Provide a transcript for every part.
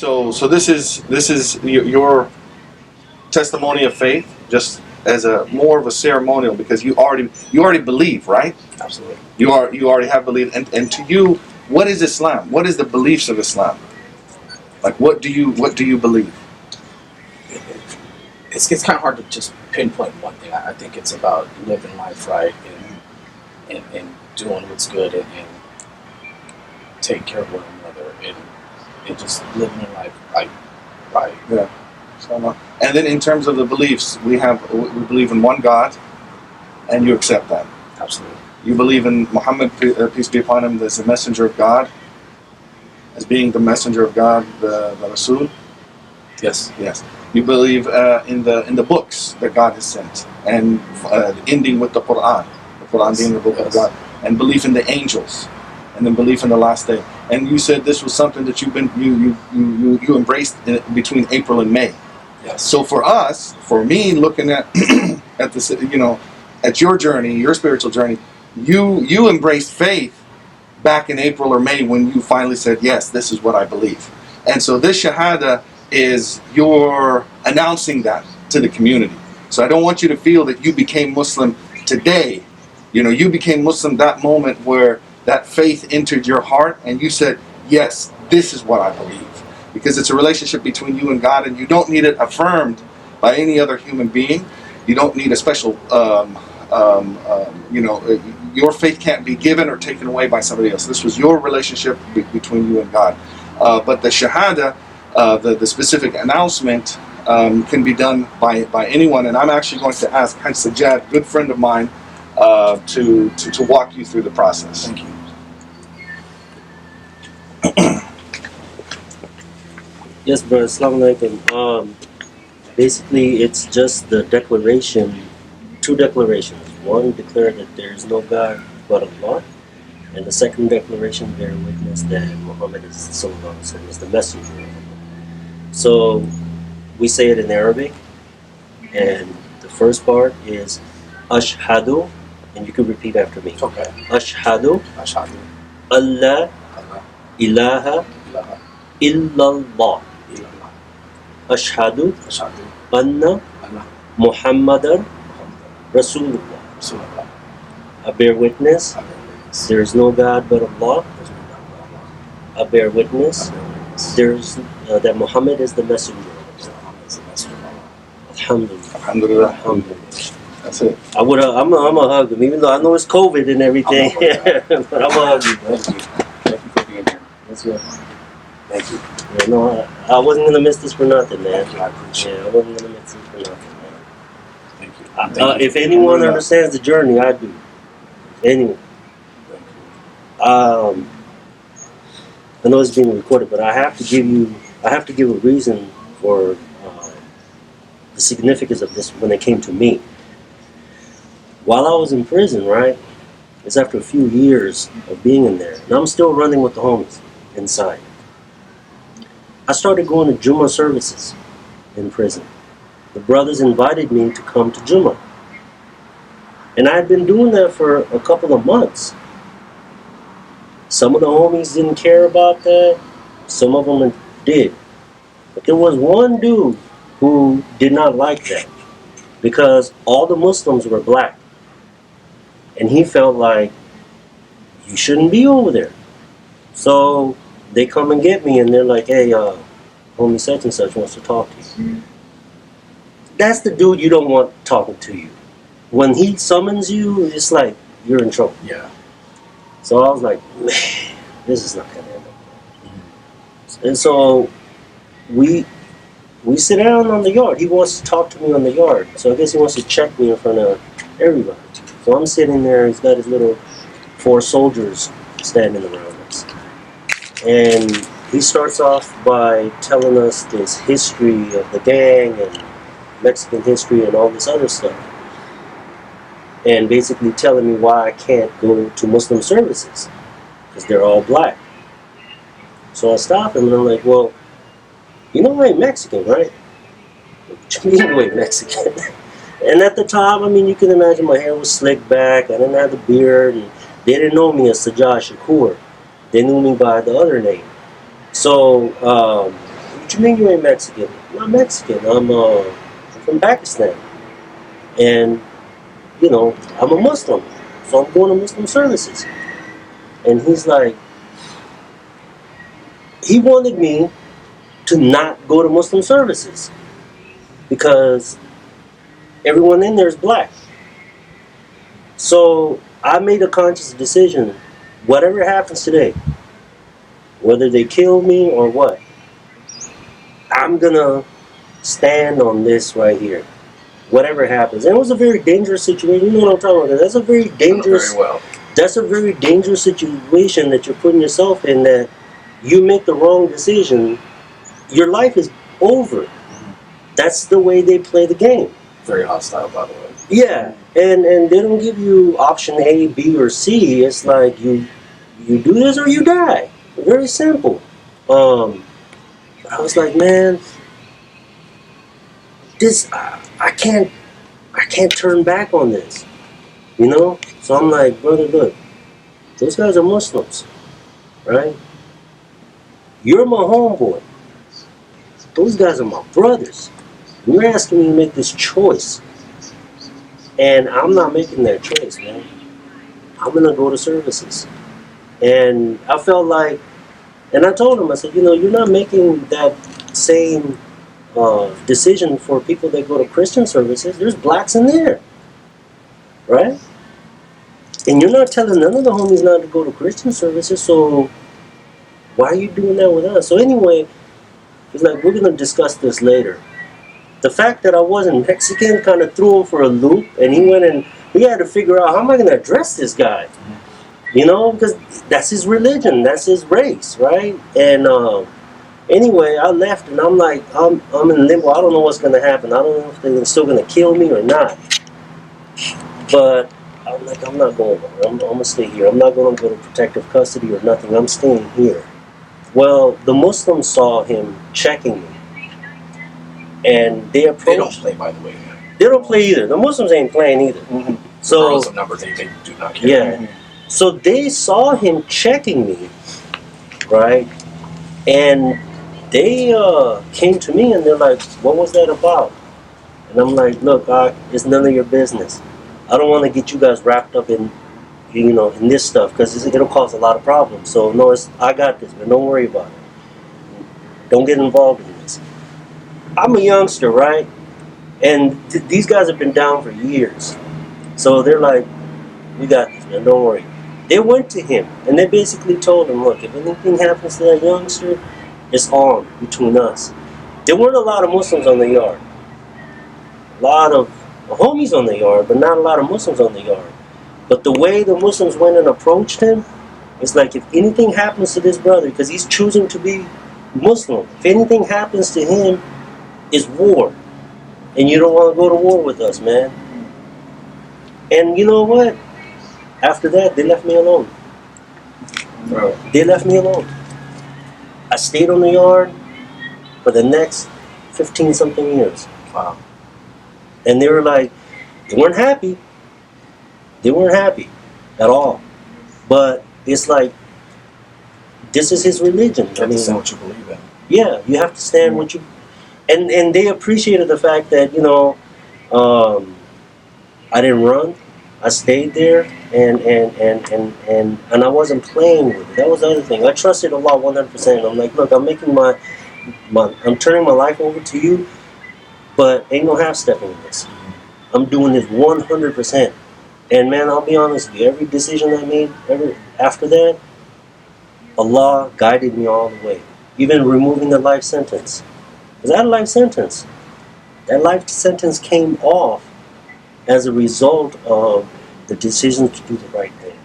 So this is your testimony of faith, just as a more of a ceremonial, because you already believe, right? Absolutely. You already have believed, and to you, what is Islam? What is the beliefs of Islam? Like, what do you believe? It's kind of hard to just pinpoint one thing. I think it's about living life right and doing what's good and taking care of one another and just living your life like right. Yeah. And then in terms of the beliefs, we believe in one God, and you accept that. Absolutely. You believe in Muhammad, peace be upon him, as the messenger of God, as being the messenger of God, the Rasul. Yes. Yes. You believe in the books that God has sent, and ending with the Quran being the book of God, and belief in the angels, and then belief in the last day. And you said this was something that you embraced between April and May. Yes. So for me, looking at at this, at your journey, your spiritual journey, you embraced faith back in April or May when you finally said, yes, this is what I believe. And so this Shahada is you're announcing that to the community. So I don't want you to feel that you became Muslim today. You became Muslim that moment where that faith entered your heart and you said, yes, this is what I believe. Because it's a relationship between you and God, and you don't need it affirmed by any other human being. You don't need a special, your faith can't be given or taken away by somebody else. This was your relationship between you and God. But the Shahada, the specific announcement, can be done by anyone. And I'm actually going to ask Haj Sajjad, good friend of mine, to walk you through the process. Thank you. Yes, brother. Assalamu alaikum. Basically, it's just the declaration, two declarations. One, declare that there is no God but Allah, and the second declaration, bear witness that Muhammad is the messenger of Allah. So we say it in Arabic, and the first part is Ashhadu, and you can repeat after me. Okay. Ashhadu Ashhadu. Allah ilaha illallah. Ashhadu anna Muhammadan Rasulullah. I bear witness there is no God but Allah. I bear witness that Muhammad is the messenger. Alhamdulillah. Alhamdulillah. Alhamdulillah. That's it. I'm gonna hug him, even though I know it's COVID and everything. But I'm gonna hug you. Thank you. Thank you for being here. That's right. Thank you. Yeah, no, I wasn't gonna miss this for nothing, man. Thank you. I appreciate Yeah, I wasn't gonna miss this for nothing, man. Thank you. Thank you. If anyone understands the journey, I do. Anyone. I know it's being recorded, but I have to give a reason for the significance of this when it came to me. While I was in prison, right, it's after a few years of being in there, and I'm still running with the homies inside. I started going to Jummah services in prison. The brothers invited me to come to Jummah. And I had been doing that for a couple of months. Some of the homies didn't care about that. Some of them did. But there was one dude who did not like that because all the Muslims were black. And he felt like, you shouldn't be over there. So they come and get me and they're like, hey, homie such and such wants to talk to you. Mm-hmm. That's the dude you don't want talking to you. When he summons you, it's like you're in trouble. Yeah. So I was like, man, this is not gonna end up. Mm-hmm. And so we sit down on the yard. He wants to talk to me on the yard. So I guess he wants to check me in front of everybody. So I'm sitting there, he's got his little 4 soldiers standing around us. And he starts off by telling us this history of the gang and Mexican history and all this other stuff. And basically telling me why I can't go to Muslim services because they're all black. So I stop him and I'm like, well, you know I ain't Mexican, right? What you mean you ain't Mexican? And at the time, I mean, you can imagine my hair was slicked back. I didn't have the beard. And they didn't know me as Sajjad Shakur. They knew me by the other name. So you mean you ain't Mexican? I'm not Mexican. I'm from Pakistan. And, you know, I'm a Muslim. So I'm going to Muslim services. And he's like, he wanted me to not go to Muslim services because everyone in there is black. So I made a conscious decision, whatever happens today, whether they kill me or what, I'm gonna stand on this right here. Whatever happens. And it was a very dangerous situation. You know what I'm talking about? That's a very dangerous Very well. That's a very dangerous situation that you're putting yourself in, that you make the wrong decision, your life is over. That's the way they play the game. Very hostile, by the way. Yeah. And they don't give you option A, B, or C. It's like you do this or you die. Very simple. I was like, man, this I can't turn back on this, you know. So I'm like, brother, look, those guys are Muslims, right? You're my homeboy. Those guys are my brothers. You're asking me to make this choice, and I'm not making that choice, man. I'm gonna go to services, and I felt like, and I told him, I said, you know, you're not making that same decision for people that go to Christian services. There's blacks in there, right? And you're not telling none of the homies not to go to Christian services, so why are you doing that with us? So anyway, he's like, we're going to discuss this later. The fact that I wasn't Mexican kind of threw him for a loop, and he went and he had to figure out, how am I going to address this guy? You know, because that's his religion, that's his race, right? And anyway, I left, and I'm like, I'm in limbo. I don't know what's going to happen. I don't know if they're still going to kill me or not. But I'm like, I'm not going over. I'm going to stay here. I'm not going to go to protective custody or nothing. I'm staying here. Well, the Muslims saw him checking me, and they approached. They don't play, by the way. They don't play either. The Muslims ain't playing either. Mm-hmm. So, regardless of numbers, they do not care. yeah. Mm-hmm. So they saw him checking me, right? And they came to me and they're like, what was that about? And I'm like, look, it's none of your business. I don't want to get you guys wrapped up in, you know, in this stuff, because it'll cause a lot of problems. So no, I got this, but don't worry about it. Don't get involved in this. I'm a youngster, right? And these guys have been down for years. So they're like, we got this, man, don't worry. They went to him and they basically told him, look, if anything happens to that youngster, it's on between us. There weren't a lot of Muslims on the yard. A lot of homies on the yard, but not a lot of Muslims on the yard. But the way the Muslims went and approached him, it's like, if anything happens to this brother, because he's choosing to be Muslim, if anything happens to him, it's war. And you don't want to go to war with us, man. And you know what? After that, they left me alone. Bro. They left me alone. I stayed on the yard for the next 15-something years. Wow. And they were like, they weren't happy. They weren't happy at all. But it's like, this is his religion. You have to stand what you believe in. Yeah, you have to stand what you... And they appreciated the fact that, you know, I didn't run. I stayed there, and I wasn't playing with it. That was the other thing. I trusted Allah 100%. I'm like, look, I'm making I'm turning my life over to you, but ain't no half-stepping in this. I'm doing this 100%. And man, I'll be honest with you, every decision I made after that, Allah guided me all the way. Even removing the life sentence. Because I had a life sentence. That life sentence came off as a result of the decision to do the right thing.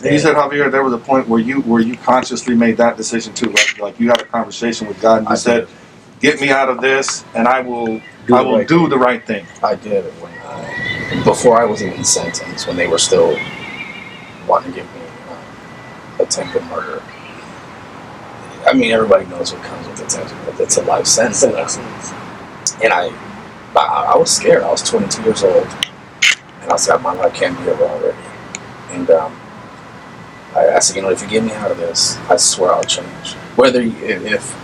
And you said, Javier, there was a point where you consciously made that decision too, right? Like you had a conversation with God and you said, "Get me out of this, and I will do the right thing." I did it when before I was even sentenced, when they were still wanting to give me attempted murder. I mean, everybody knows what comes with attempted murder. It's a life sentence. And I was scared. I was 22 years old, and I said, my life can't be over already. And I said, you know, if you get me out of this, I swear I'll change. Whether if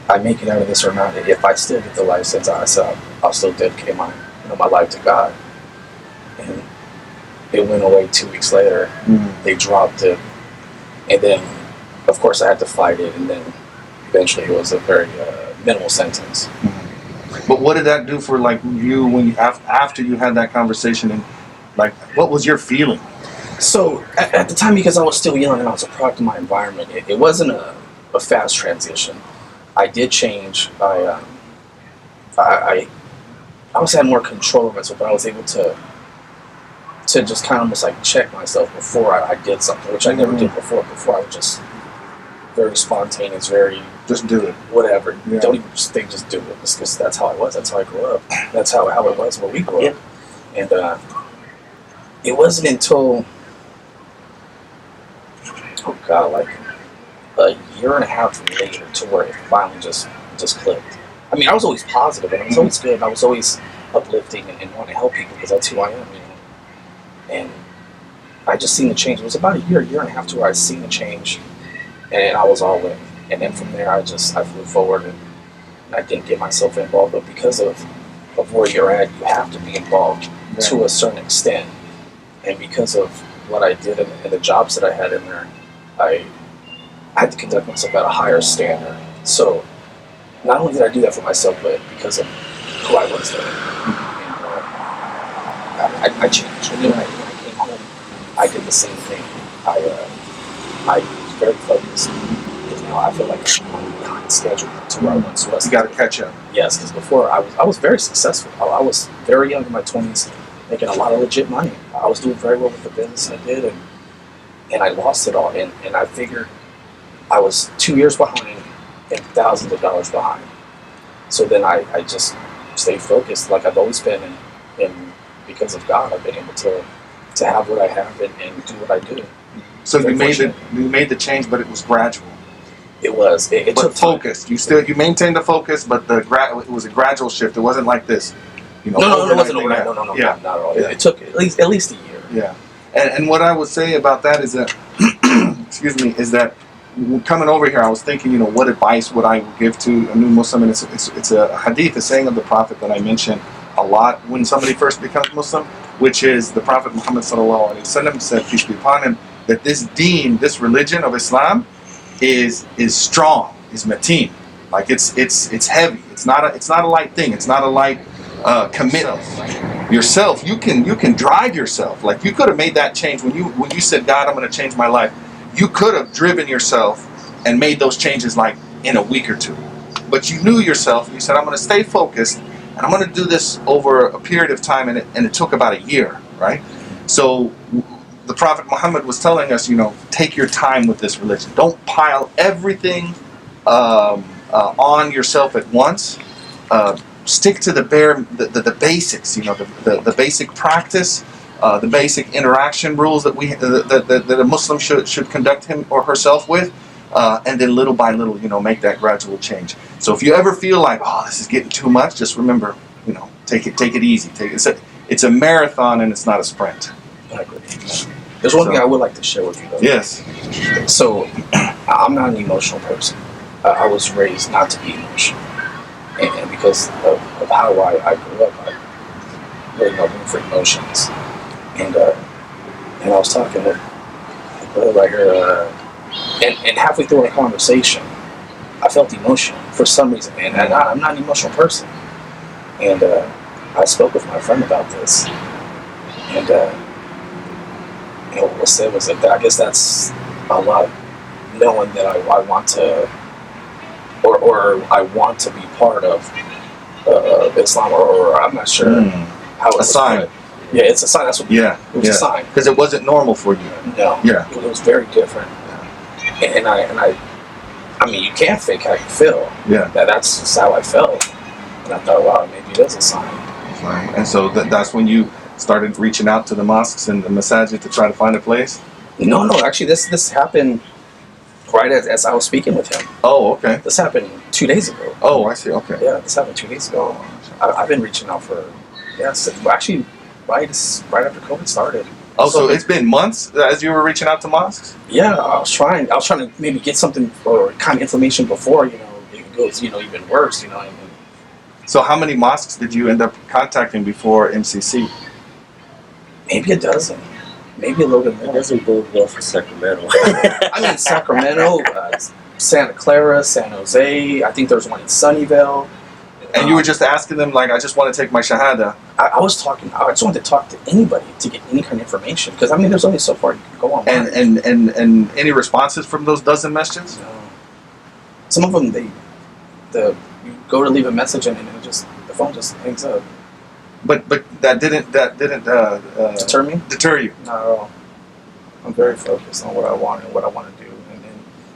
I make it out of this or not, if I still get the license, I said I'll still dedicate my life to God. And it went away 2 weeks later. They dropped it, and then of course I had to fight it, and then eventually it was a very minimal sentence. But what did that do for like you when you, after you had that conversation, and like what was your feeling? So at the time, because I was still young and I was a product of my environment, it wasn't a fast transition. I did change. I always had more control over myself, but I was able to just kind of almost like check myself before I did something, which I never did before. Before I was just very spontaneous, very Just do it. whatever. Yeah. Don't even just think, just do it. Because that's how I was. That's how I grew up. That's how it was when we grew up. And it wasn't until, oh God, like a year and a half later to where it finally just clicked. I mean, I was always positive, and I was always good, and I was always uplifting and wanting to help people because that's who I am, you know. And I just seen the change. It was about a year and a half to where I seen the change, and I was all in. And then from there, I flew forward, and I didn't get myself involved. But because of where you're at, you have to be involved to a certain extent. And because of what I did and the jobs that I had in there, I had to conduct myself at a higher standard. So not only did I do that for myself, but because of who I was there. And, I changed. And then when I came home, I did the same thing. I was very focused. Because now I feel like I'm behind schedule to where I once was. You got to catch up. Yes, because before I was very successful. I was very young in my 20s, making a lot of legit money. I was doing very well with the business I did, and I lost it all. And I figured I was 2 years behind and thousands of dollars behind. So then I just stayed focused like I've always been, and because of God, I've been able to have what I have and do what I do. So you made the change, but it was gradual. It was. It But took time. focused. You maintained the focus, but it was a gradual shift. It wasn't like this. You know, No, it wasn't overnight overnight. thing. No, Yeah. not at all. Yeah. It took at least a year. Yeah. And what I would say about that is that, excuse me, is that coming over here, I was thinking, you know, what advice would I give to a new Muslim? And it's a hadith, a saying of the Prophet that I mention a lot when somebody first becomes Muslim, which is the Prophet Muhammad sallallahu alaihi wasallam said, peace be upon him, that this deen, this religion of Islam, is strong, is mateen, like it's heavy. It's not a light thing. It's not a light commitment. Yourself, you can drive yourself. Like you could have made that change when you said, God, I'm going to change my life. You could have driven yourself and made those changes like in a week or two. But you knew yourself, and you said, I'm going to stay focused, and I'm going to do this over a period of time, and it took about a year, right? So the Prophet Muhammad was telling us, you know, take your time with this religion. Don't pile everything on yourself at once. Stick to the basics, you know, the basic practice, the basic interaction rules that a Muslim should conduct him or herself with, and then little by little, you know, make that gradual change. So if you ever feel like, oh, this is getting too much, just remember, you know, take it easy. It's a marathon and it's not a sprint. I agree. There's one thing I would like to share with you, though. Yes. So, I'm not an emotional person. I was raised not to be emotional. And because of how I grew up, I really no room for emotions. And I was talking with the brother right here, and halfway through our conversation, I felt emotion for some reason, and I'm not an emotional person. And I spoke with my friend about this, and you know, what was said was that I guess that's a lot, knowing that I want to, or I want to be part of Islam, or I'm not sure how it's a sign. Put. Yeah, it's a sign. That's what. Yeah, it was a sign because it wasn't normal for you. No. Yeah, it was very different. And I mean, you can't fake how you feel. Yeah, that's just how I felt. And I thought, wow, maybe it is a sign. And so that's when you started reaching out to the mosques and the masajid to try to find a place? No, actually this happened right as I was speaking with him. Oh, okay. This happened 2 days ago. Oh, I see, okay. Yeah, this happened 2 days ago. I've been reaching out for, actually right after COVID started. Oh, so it's been months as you were reaching out to mosques? Yeah, I was trying to maybe get something or kind of information before, you know, goes, even worse, I mean, So how many mosques did you end up contacting before MCC? maybe a dozen, maybe a little bit It more. doesn't bode well for Sacramento. I mean, Sacramento, Santa Clara, San Jose. I think there was one in Sunnyvale. And you were just asking them, like, I just want to take my shahada. I just wanted to talk to anybody to get any kind of information, because I mean, there's only so far you can go online. And any responses from those dozen masjids? No. Some of them, you go to leave a message and the phone just hangs up. But that didn't Deter me? deter you. Not at all. I'm very focused on what I want and what I want to do, and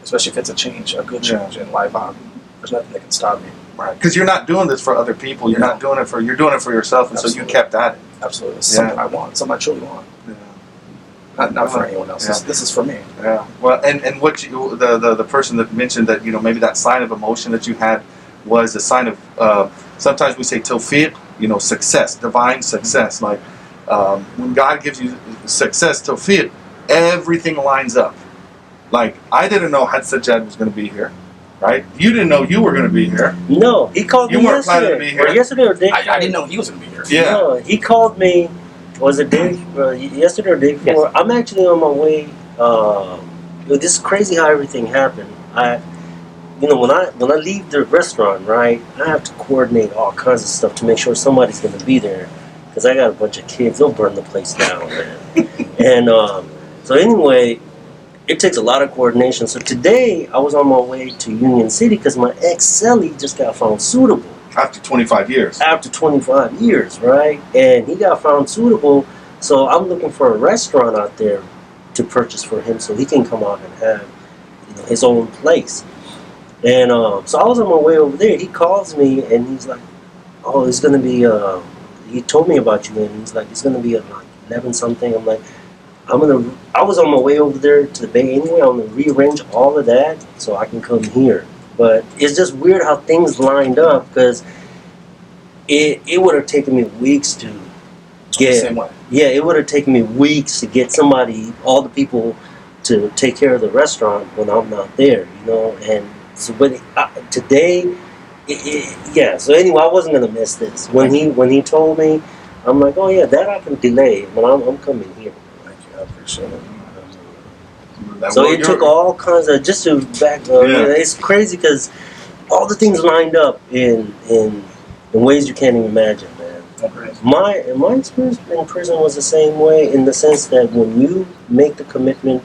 especially if it's a change, a good change in life. There's nothing that can stop me. Right. Because you're not doing this for other people. You're not doing it for. You're doing it for yourself, and Absolutely. so you kept at it. Absolutely, it's something I want, something I truly want. Yeah. Not for anyone else. Yeah. This is for me. Yeah. Well, and what the person that mentioned that maybe that sign of emotion that you had was a sign of sometimes we say tawfiq, success, divine success. Like when God gives you success, tawfiq, everything lines up. Like I didn't know Had Sajjad was going to be here, right? You didn't know you were going to be here. No, he called You me weren't planning to yesterday. be here. Or yesterday or day. I didn't know he was going to be here. Yeah. No, he called me. Was it yesterday or day before? Yes. I'm actually on my way. This is crazy how everything happened. When I leave the restaurant, right, I have to coordinate all kinds of stuff to make sure somebody's going to be there, because I got a bunch of kids. They'll burn the place down, man. And so anyway, it takes a lot of coordination. So today I was on my way to Union City because my ex Sally just got found suitable. After 25 years. After 25 years, right? And he got found suitable, so I'm looking for a restaurant out there to purchase for him so he can come out and have his own place. And so I was on my way over there. He calls me and he's like, oh, it's going to be, he told me about you, and he's like, it's going to be at like 11 something. I'm like, I was on my way over there to the Bay anyway. I'm going to rearrange all of that so I can come here. But it's just weird how things lined up, because it would have taken me weeks to get. Same way. Yeah, it would have taken me weeks to get all the people to take care of the restaurant when I'm not there, And so, but today, yeah. So anyway, I wasn't gonna miss this. When he told me, I'm like, oh yeah, that I can delay, but I'm coming here. Thank you. I appreciate it. So it took all kinds of, just to back up. It's crazy because all the things lined up in ways you can't even imagine, man. Okay. My experience in prison was the same way, in the sense that when you make the commitment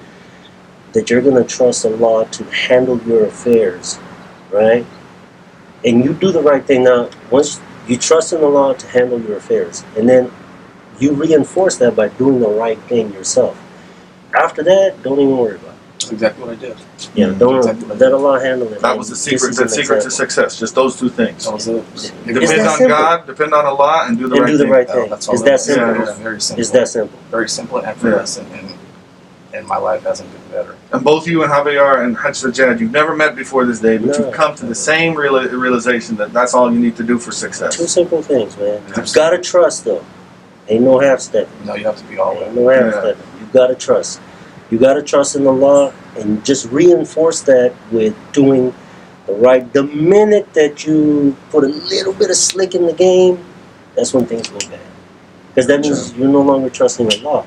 that you're going to trust Allah to handle your affairs, right? And you do the right thing. Now, once you trust in Allah to handle your affairs, and then you reinforce that by doing the right thing yourself. After that, don't even worry about it. That's exactly what I did. Yeah, don't let Allah handle it. That was the secret. The secret to success. Just those two things. That was it. Depend on simple. God, depend on Allah, and do the And right do the thing. right thing. That's all It's that that is. simple. Yeah, very simple. It's that simple. Very simple and effortless, and my life hasn't been better. And both you and Javier and Haj Sajjad, you've never met before this day, but No. you've come to the same realization that that's all you need to do for Two success. simple things, man. Yeah. You gotta trust, though. Ain't no half stepping. You have to be all Ain't in. no half stepping. You gotta trust. You gotta trust in Allah, and just reinforce that with doing the right. The minute that you put a little bit of slick in the game, that's when things go bad. Because that means you're no longer trusting Allah.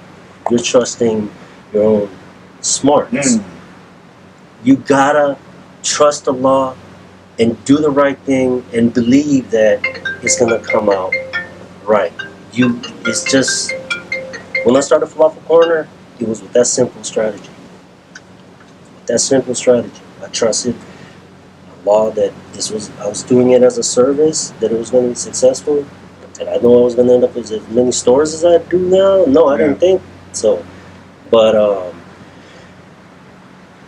You're trusting your own smarts. You gotta trust Allah and do the right thing and believe that it's gonna come out right. It's just, when I started Falafel Corner, it was with that simple strategy. With that simple strategy. I trusted Allah that I was doing it as a service, that it was going to be successful. Did I know I was going to end up with as many stores as I do now? No, I didn't think so. But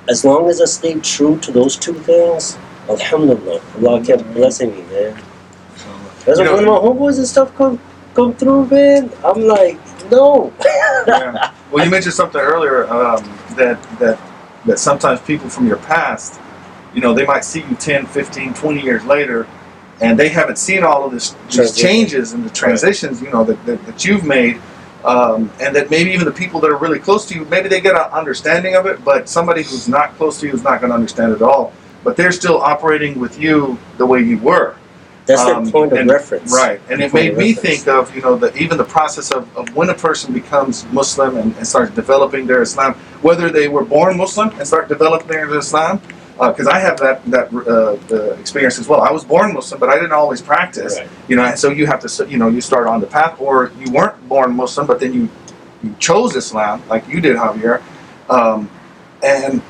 as long as I stayed true to those two things, alhamdulillah, Allah kept blessing me, man. That's when my homeboys and stuff come through, man. I'm like, no. Yeah. Well, you mentioned something earlier that sometimes people from your past, they might see you 10, 15, 20 years later, and they haven't seen all of these changes and the transitions, that you've made, and that maybe even the people that are really close to you, maybe they get an understanding of it, but somebody who's not close to you is not going to understand it at all. but they're still operating with you the way you were. That's their point of reference. Right. And it made me think of, even the process of when a person becomes Muslim and starts developing their Islam, whether they were born Muslim and start developing their Islam, because I have that experience as well. I was born Muslim, but I didn't always practice, Right. And so you have to, you start on the path, or you weren't born Muslim, but then you chose Islam, like you did, Javier, and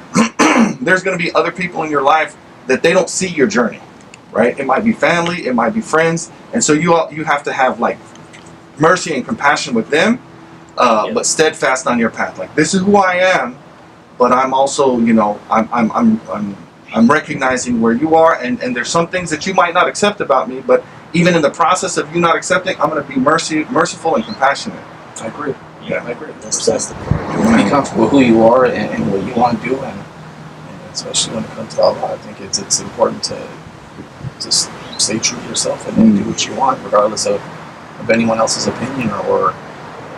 there's going to be other people in your life that they don't see your journey. Right? It might be family, it might be friends, and so you have to have like mercy and compassion with them, but steadfast on your path. Like, this is who I am, but I'm also, I'm recognizing where you are, and there's some things that you might not accept about me, but even in the process of you not accepting, I'm going to be merciful and compassionate. I agree. Yeah, I agree. That's the point. Be comfortable with who you are and what you want to do, and especially when it comes to Allah, I think it's important to just stay true to yourself and do what you want, regardless of anyone else's opinion or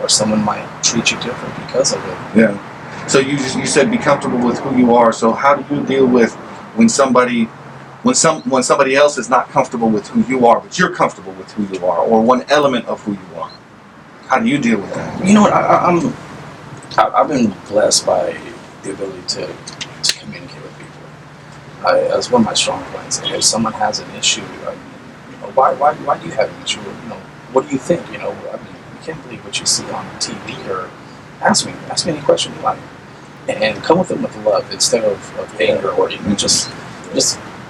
someone might treat you different because of it. Yeah. So you said be comfortable with who you are. So how do you deal with when somebody else is not comfortable with who you are, but you're comfortable with who you are, or one element of who you are? How do you deal with that? You know what? I've been blessed by the ability to communicate with people. As one of my strong points, if someone has an issue, why do you have an issue? What do you think? You can't believe what you see on TV, or ask me any question you like, and come with it with love instead of anger, or even just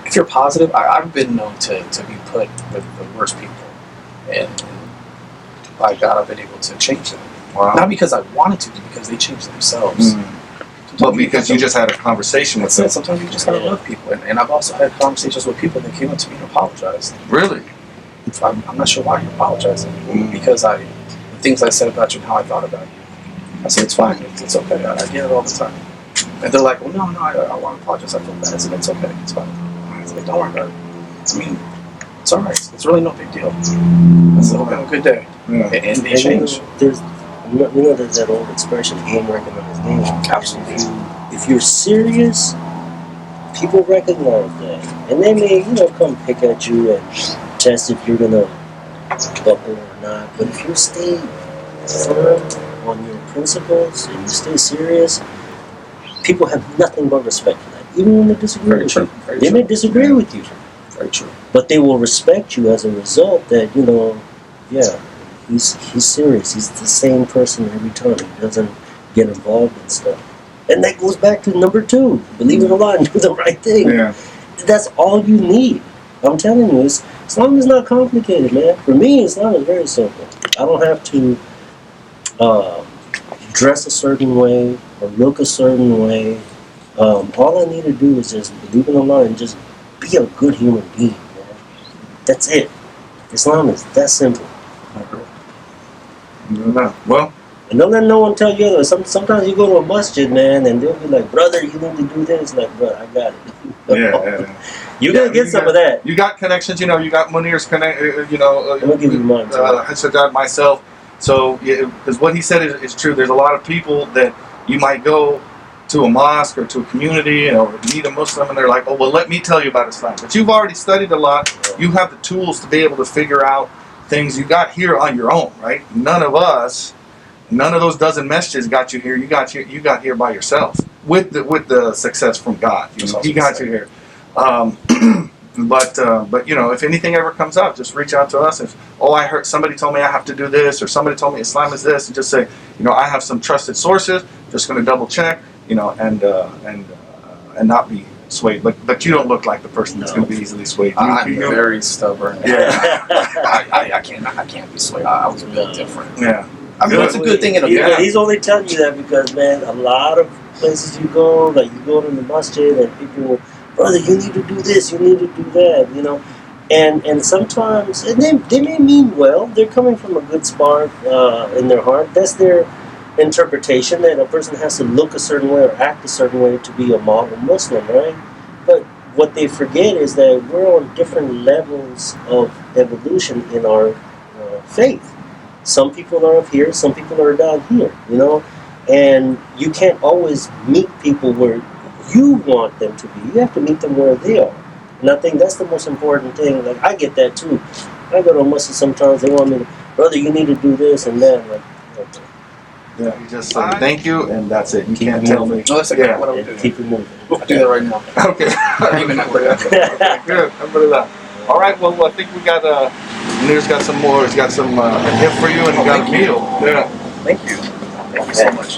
if you're positive. I've been known to be put with the worst people, and by God, I've been able to change them. Wow. Not because I wanted to, but because they changed themselves. Well, because you just had a conversation with them. Sometimes you just gotta love people, and I've also had conversations with people that came up to me and apologized. Really? I'm not sure why you're apologizing, because the things I said about you and how I thought about you. I said it's fine, it's okay. I get it all the time, and they're like, well, no, I want to apologize. I feel bad. I said it's okay, it's fine. I said, don't worry about it. I mean, it's all right. It's really no big deal. I said, okay, have a good day. Yeah. And they change. There's that old expression, game recognize game. Absolutely. If you're serious, people recognize that, and they may come pick at you and test if you're gonna buckle or not. But if you stay firm on your principles and you stay serious, people have nothing but respect for that. Even when they disagree with you, they may disagree with you. Very true. But they will respect you as a result. That he's serious. He's the same person every time. He doesn't get involved in stuff. And that goes back to number 2. Believe it or not, do the right thing. Yeah. That's all you need. I'm telling you, Islam is not complicated, man. For me, Islam is very simple. I don't have to dress a certain way or look a certain way. All I need to do is just believe in Allah and just be a good human being, man. That's it. Islam is that simple. Well, and don't let no one tell you otherwise. Sometimes you go to a masjid, man, and they'll be like, brother, you need to do this. Like, bro, I got it. yeah. You're going to get some of that. You got connections, you got Munir's connect, I'm going to give you mine, too. Shahadah, myself. So, because what he said is true. There's a lot of people that you might go to a mosque or to a community or meet a Muslim, and they're like, oh, well, let me tell you about Islam. But you've already studied a lot. You have the tools to be able to figure out things you got here on your own, right? None of those dozen messages got you here. You got here by yourself with the success from God. He got you here. But if anything ever comes up, just reach out to us. If I heard somebody told me I have to do this, or somebody told me Islam is this, and just say, I have some trusted sources. Just going to double check, and not be swayed. But you don't look like the person that's going to be easily swayed. I'm very stubborn. Yeah. I can't be swayed. I was built different. Yeah. I mean, it's a good thing. He's only telling you that because, man, a lot of places you go, like you go to the masjid and people will, brother, you need to do this, you need to do that, And sometimes, and they may mean well. They're coming from a good spark in their heart. That's their interpretation, that a person has to look a certain way or act a certain way to be a model Muslim, right? But what they forget is that we're on different levels of evolution in our faith. Some people are up here, some people are down here, And you can't always meet people who you want them to be. You have to meet them where they are. And I think that's the most important thing. Like, I get that too. I go to muscle sometimes, they want me to, brother, you need to do this and that. Like, okay. Yeah, you just say thank you, and that's it. You Keep can't it tell moving. me. No, that's okay. Yeah. What I would And do. keep it moving. I'll do that right now. Okay. Even that way. Good. Alhamdulillah. All right. Well, I think we got Munir's got some more. He's got some a gift for you, and he got a Thank you. meal. Yeah. Thank you. Thank you so much.